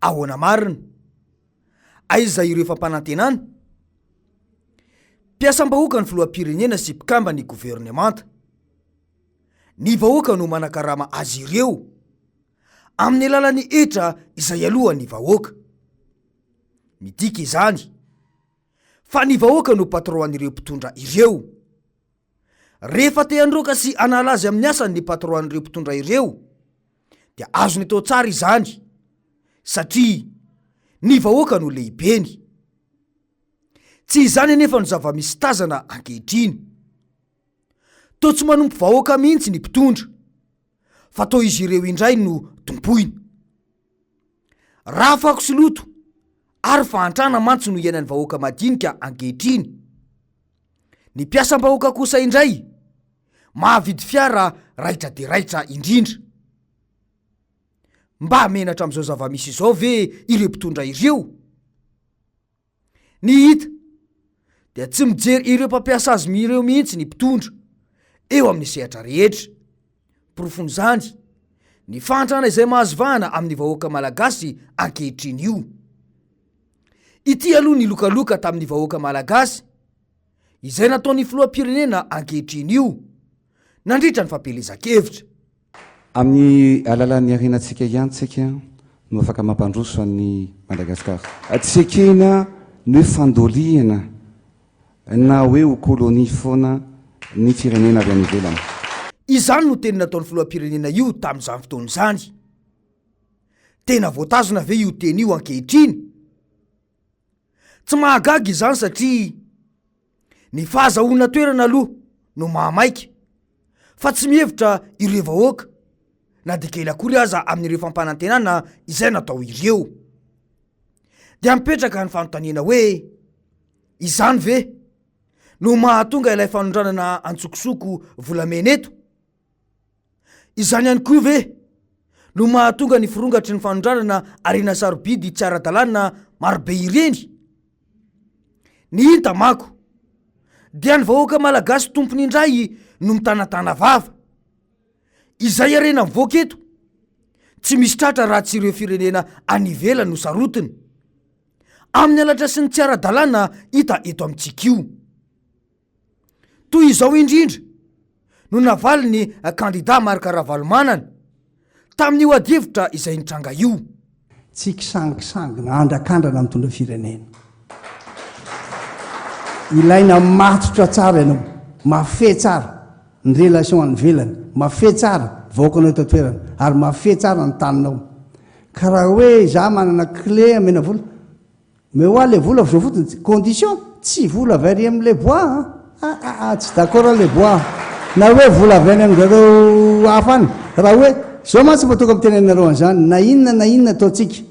Ahoana Marina, Aiza Ireo Fampanantenana. Mpiasam-bahoaka ny filoham-pirenena sy mpikamba ny governemanta. Ny vahoaka no manakarama azy ireo amin'ny alalan'ny hetra izay alohan'ny vahoaka. Midika izany fa ny vahoaka no patroan'ireo mpitondra ireo. Rehefa te handroaka sy hanala azy amin'ny asany ny patroan'ireo mpitondra ireo, dia azony atao tsara izany satria ny vahoaka no lehibeny. Tsy izany anefa no zava-misy tazana ankehitriny. Toa tsy manompo vahoaka mihitsy ny mpitondra, fa toa izy ireo indray no tompoiny. Raha fako sy loto ary fahantrana mantsy no iainan'ny vahoaka madinika ankehitriny. Ny mpiasam-bahoaka kosa indray mahavidy fiara raitra dia raitra indrindra. Mba menatra amin'izao zava-misy izao ve ireo mpitondra ireo? Ny hita dia tsy mijery ireo mpampiasa azy ireo mihitsy ny mpitondra eo amin'ny sehatra rehetra. Porofon'izany ny fahantrana izay mahazo vahana amin'ny vahoaka malagasy ankehitriny io. Ity aloha ny lokaloka tamin'ny vahoaka malagasy izay nataon'ny filoham-pirenena ankehitriny io nandritra ny fampelezan-kevitra. Amin'ny alalan'ny arenantsika ihany tsika no afaka mampandroso an'ny Madagasikara. Tsekena no fandoliana na hoe ho kolonia foana ny firenena avy any ivelany. Izany no teny nataon'ny filoham-pirenena io tamin'izany fotoana izany. Tena voatazona ve io teny io ankehitriny? Tsy mahagaga izany satria ny fahazahoana toerana aloha no mahamaika, fa tsy mihevitra ireo vahoaka na dia kely akory aza amin'ireo fampanantenana izay natao ireo. Dia mipetraka ny fanontaniana hoe izany ve no mahatonga ilay fanondranana antsokosoko volamena eto? Izany ihany koa ve no mahatonga ny firongatry ny fanondranana arena sarobidy tsy ara-dalàna marobe ireny? Ny hita mako dia ny vahoaka malagasy tompony indray no mitanatana vava. Izay arena mivoaka eto tsy misy tratra raha tsy ireo firenena any ivelany no sarotiny amin'ny alatra sy ny tsy ara-dalàna hita eto amintsika io. Toy izao indrindra no navaly ny kandida Marika Ravalomanana tamin'io adihevitra izay nitranga io. Tsy kisangisangina andrakandrana mitondra firenena. Ilaina matotra tsara ianao, mafy tsara ny relation any velany, mafy tsara vahoakanao eto toerana, ary mafy tsara ny taninao. Ka raha hoe za manana clé amena vola, mais hoa le vola zao fotiny condition tsy vola avy ary amin'le bois. Tsy d'accord le bois. Na hoe vola avy any amin'izareo hafa any. Raha hoe zao mantsy mba tonga amitenenareo an'izany, na inona ataontsika.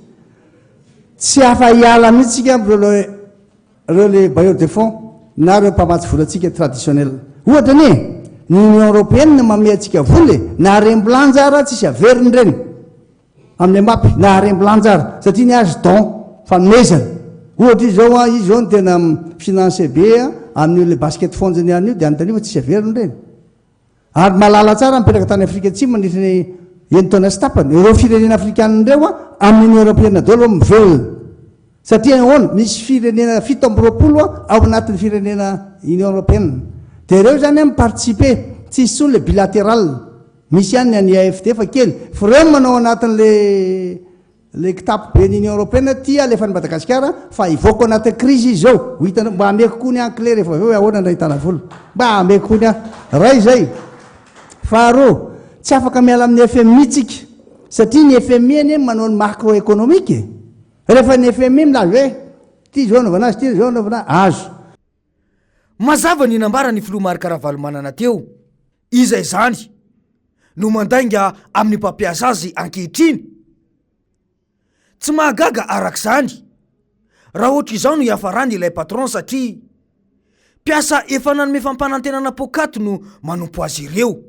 Tsy hafa hiala mihitsika reo le bailleur de fonds na reo mpamatsy volantsika traditionnel. Ohatra ny Union européenne mamea antsika vola na arembolanjara tsisy averiny reny amin'ny mapy na arembolanjara satria ny azy don fanomezana. Ohatra izy zao no tena finance be amin'io le basket fonjiny ihany io dia anontaniva tsisy averiny reny. Ary malala tsara mipetraka tany Afrika Atsimo mandritra enitaona sy tapany. Ireo firenena afrikanina ireo amin'ny Union européenne daholo mivelona. Satria ahoana misy firenena 7 amby 20 ao anatin'ny firenena Union européenne. Dia ireo zany miparticipe, tsisy intsony le bilatéral. Misy ihany any AFD fa kely. Fa ireo manao anatin'le kitapo be ny Union européenne ty alefa ny Madagasikara fa ivoaka anatin'ny crise izy zao. Ho hitanao mba hameko koa ny anglais rehefa avy eo ahoana ndray hitana vola. Mba hameko koa ny ray zay. Faharoa, tsy afaka miala amin'ny FMI tsika satria ny FMI any manao ny macroéconomique. Rehefa ny FMI milaza hoe ty zao anaovana azy, ty zao anaovana azo. Mazava ny nambara ny filoha Marika Ravalomanana teo. Izay zany no mandainga amin'ny mpampiasa azy ankehitriny. Tsy mahagaga arak'izany raha ohatra izao no hiafarany ilay patron satria mpiasa efa nanome fampanantenana pokaty no manompo azy ireo.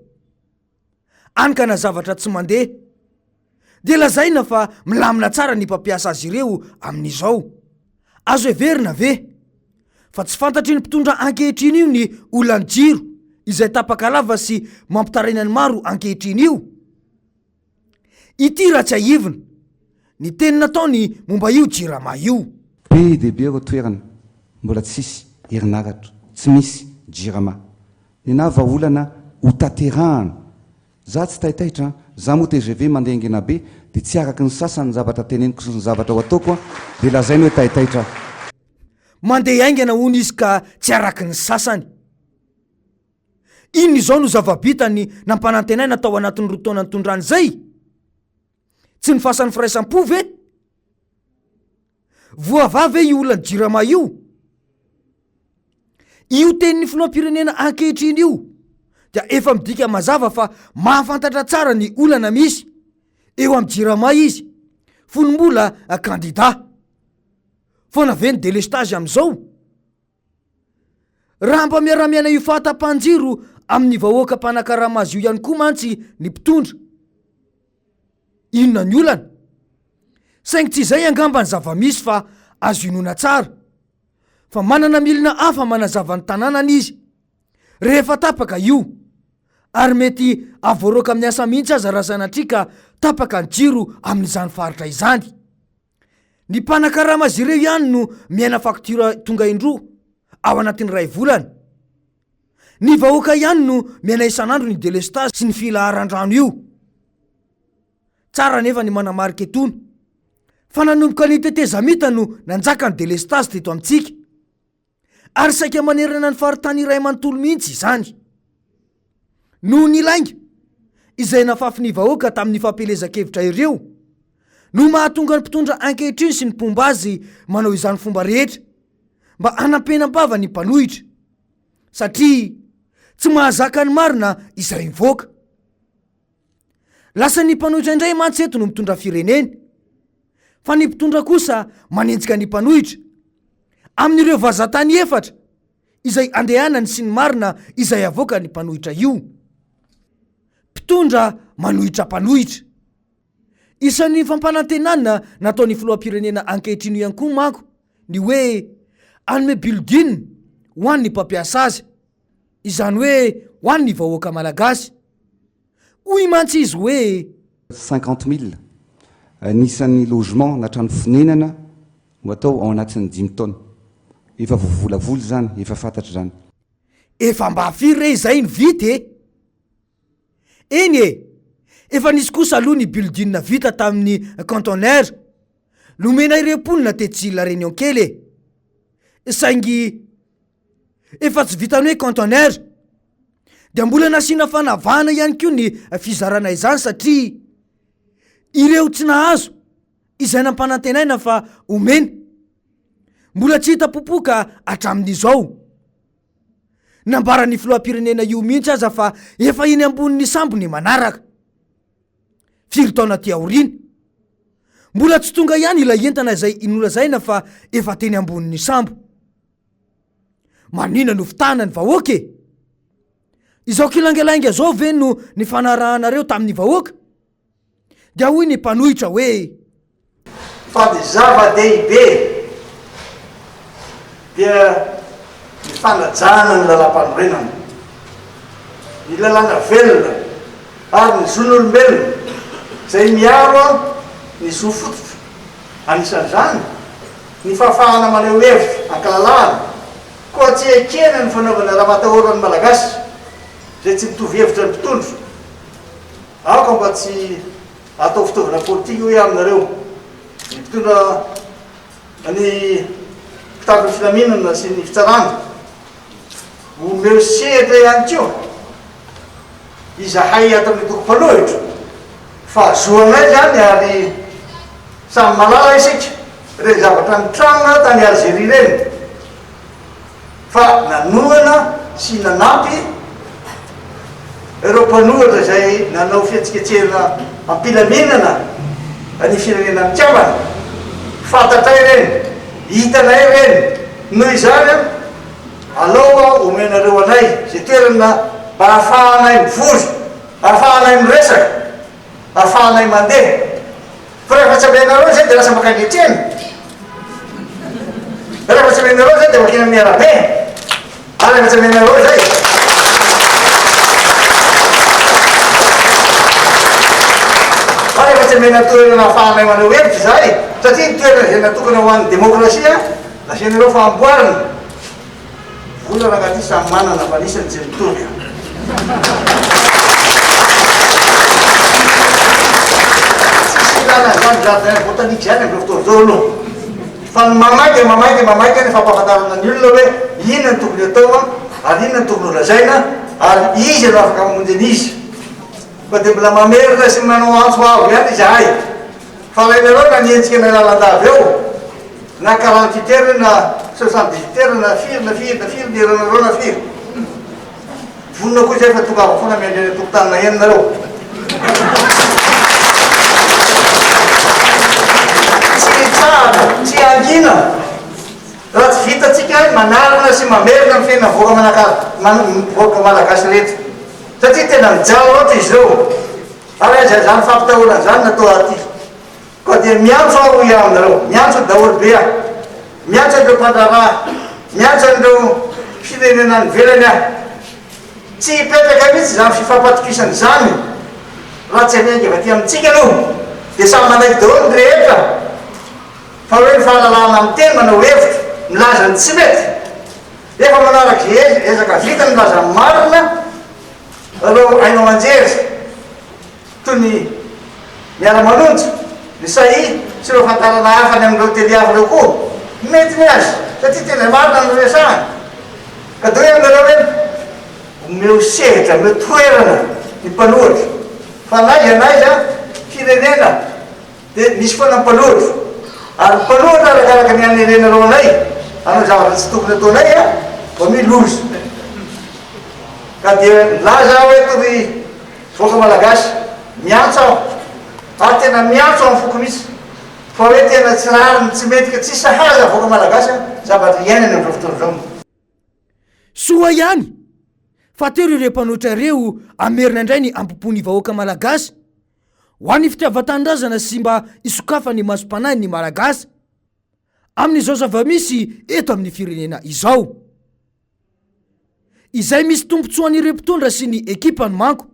Anka na zavatra tsy mandeha dia lazaina fa milamina tsara ny mpampiasa azy ireo amin'izao. Azo heverina ve fa tsy fantatry ny mpitondra ankehitriny io ny olany jiro izay tapaka lava sy mampitaraina ny maro ankehitriny io. Ity raha tsy ahivina ny teny nataony momba io jirama io. Be dehibe ao toerana mbola tsisy herinaratra, tsy misy jirama. Ny na vaolana ho taterahana. Za tsy tahitaitra, za moa TGV mandeha angena be, dia tsy araky ny sasany zavatra teneniko sy ny zavatra ho ataoko dia lazainy hoe tahitaitra. Mandeha aingana hono izy ka tsy araky ny sasany. Iny izao no zava-bitany nampanantenaina tao anatin'ny rotaona nitondrany zay. Tsy ny fasan'ny firaisam-po ve? Voava ve io olona jirama io? Io tenin'ny filoham-pirenena ankehitriny io dia efa midika mazava fa mahafantatra tsara ny olana misy eo amin'ny jirama izy, fonombola kandida. Foana ve ny delestage amin'izao? Raha mba miara-miaina io fahatapanjiro amin'ny vahoaka mpanakarama azy io ihany koa mantsy ny mpitondra. Inona ny olana? Saingy tsy izay angamba ny zava-misy fa azo inona tsara. Fa manana milina hafa manazava ny tanànany izy. Rehefa tapaka io, ary mety avoaroaka amin'ny asa mihitsy aza raha sanatrika tapaka ny jiro amin'izany faritra izany. Ny mpanakarama azy ireo ihany no miaina faktura tonga indroa ao anatin'ny ray volana. Ny vahoaka ihany no miaina isan'andro ny delestage sy ny filaharan-drano io. Tsara nefa ny manamarika etony fa nanomboka ny tetezamita no nanjaka ny delestage teto amintsika, ary saika manerana ny faritany iray manontolo mihitsy izany. Noho ny lainga izay nafafy ny vahoaka tamin'ny fampelezan-kevitra ireo no mahatonga ny mpitondra ankehitriny sy ny mpomba azy manao izany fomba rehetra mba hanampenam-bava ny mpanohitra, satria tsy mahazaka ny marina izay mivoaka. Lasa ny mpanohitra indray mantsy eto no mitondra firenena, fa ny mpitondra kosa manenjika ny mpanohitra amin'ireo vazatany efatra izay andehanany sy ny marina izay avoaka ny mpanohitra io. Mpitondra manohitra mpanohitra. Isan'ny fampanantenana nataon'ny filoham-pirenena ankehitriny ihany koa manko ny hoe anome building ho an'ny mpampiasa azy, izany hoe ho an'ny vahoaka malagasy. Hoy mantsy izy hoe 50 000 nisan'ny logement na trano fonenana ho atao ao anatin'ny 5 taona. Efa vovolavoly zany, efa fantatra zany. Efa mba firy re izay ny vita e? Eny e, efa nisy kosa aloha ny building vita tamin'ny cantonnaire, lomena ireo mponina Tetsil Réunion kely e. Saingy efa tsy vitany hoe cantonnaire, dia mbola nasiana fanavahana ihany koa ny fizarana izany, satria ireo tsy nahazo izay nampanantenaina fa omena mbola tsy hita popoka hatramin'izao. Nambaran'ny filoham-pirenena io mihitsy aza fa efa iny ambonin'ny sambo ny manaraka. Firy taona ty aoriana mbola tsy tonga ihany ilay entana izay inolazaina fa efa teny ambonin'ny sambo. Manina no fitahana ny vahoaka e? Izao kilangelanga zao ve no ny fanarahanareo tamin'ny vahoaka? Dia hoy ny mpanohitra hoe fa ny zava-dehibe dia ny fanajana ny lalam-panorenana, ny lalàna velona ary ny zon'olombelona izay miaro ny zo fototra. Anisan'izany ny fahafahana maneho hevitra ankalalahana, koa tsy ekena ny fanaovana raha matahoran'ny malagasy izay tsy mitovy hevitra ny mpitondro. Aoka mba tsy atao fitaovana politika hoe aminareo ny mpitondra ny mpitandron'ny filaminana sy ny fitsarana omeo sehatra ihany koa izahay ato amin'ny tokom-panohitra fa zoanay zany, ary samy malala isika re zavatra nitranga tany Algerie reny, fa nanohana sy nanampy ireo mpanohitra izay nanao fihetsiketsehana ampilaminana ny firenena mitiavana. Fantatray reny, hitanay reny, noho izany aloha omenareo anay izay toerana mba hahafahanay mivory, hahafahanay miresaka, hahafahanay mandeha. Fa rehefa tsy amenareo zay dia lasa makangetrena. Rehefa tsy amenareo zay dia makina miarabe. Ary rehefa tsy amenareo zay rehefa tsy mena toerana afahanay manao hevitra zay satria ny toerana zay natokana ho an'ny demokrasia nasian'ireo famboarina vola ragaty samy manana fanisany tsy mitovy tsisy ilana zany jardin botanike zany am'ireo fotoana zao aloha fa ny mamaiky ny fampahafantarana ny olona hoe inona ny tokony atao ary inona ny tokony ho lazaina ary izy no afaka mamonjy an'izy fa de mbola mamerina sy manao antso avo ihany izahay fa lainareo na nientsika na lalandavy eo na 48 heures na 78 heures na firy de ranareo na firy vonona koa zay fa tongava foana miandreny tokotanina heninareo tsy tsara tsy angina raha tsy vitatsika manarina sy mamerina amin'ny fiainana voaka malagasy rehetra satria tena mijalo loatra izy reo ary aza zany fampitahorana zany natao aty koa dia miantso aho ia aminareo miantso daholo be aho miantso an'ireo mpandraraha miantso an'ireo firenena ny velany aho tsy hipetraka mihitsy zany fifampatokisany zany raha tsy amiangy avy aty amintsika aloha dia samy manaiky daholo ny rehetra fa hoe ny fahalalahana amin'ny teny manao hevitra milaza ny tsy mety efa manaraka zay ezaka vita ny milaza ny marina aleo ainao manjery toy ny miara-manonjo ny sahi sy reo fantarana hafany amin'ireo tely hafa reo koa mety ny azy satria tena marina ny resahany ka de hoe aminareo hoe omeo sehitra omeo toerana ny mpanohitra fa naiza naiza firenena dia misy foana mpanohitra ary mpanohitra arakaraka ny anerenareo anay anao zavatra tsy tokony ataonay a mba milozy ka dia laza hoe toy voaka malagasy miantso aho ary tena miantso amin'ny foko misy fa hoe tena tsy rariny tsy mety ka tsy sahaza voaka malagasy zavatra iainany amin'ireo fotoana zao soa ihany fa tero ireo mpanohitra ireo amerina indray ny ampopony vahoaka malagasy ho an'ny fitiavan-tanindrazana sy mba isokafa ny masom-panahy ny malagasy amin'izao zava-misy eto amin'ny firenena izao izay misy tompontsoan'ireo mpitondra sy ny ekipany manko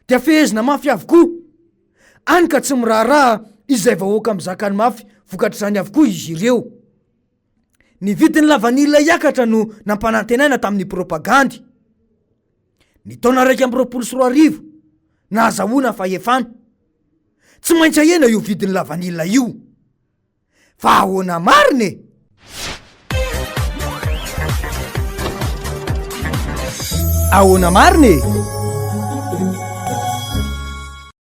dia fehezina mafy avokoa any ka tsy miraharaha izay vahoaka mizakany mafy vokatr'izany avokoa izy ireo ny vidiny lavanila iakatra no nampanantenaina tamin'ny propagandy ny taona 124 na azahoana fahefana tsy maintsy ahena io vidiny lavanila io fa ahoana marina e ahoana marina e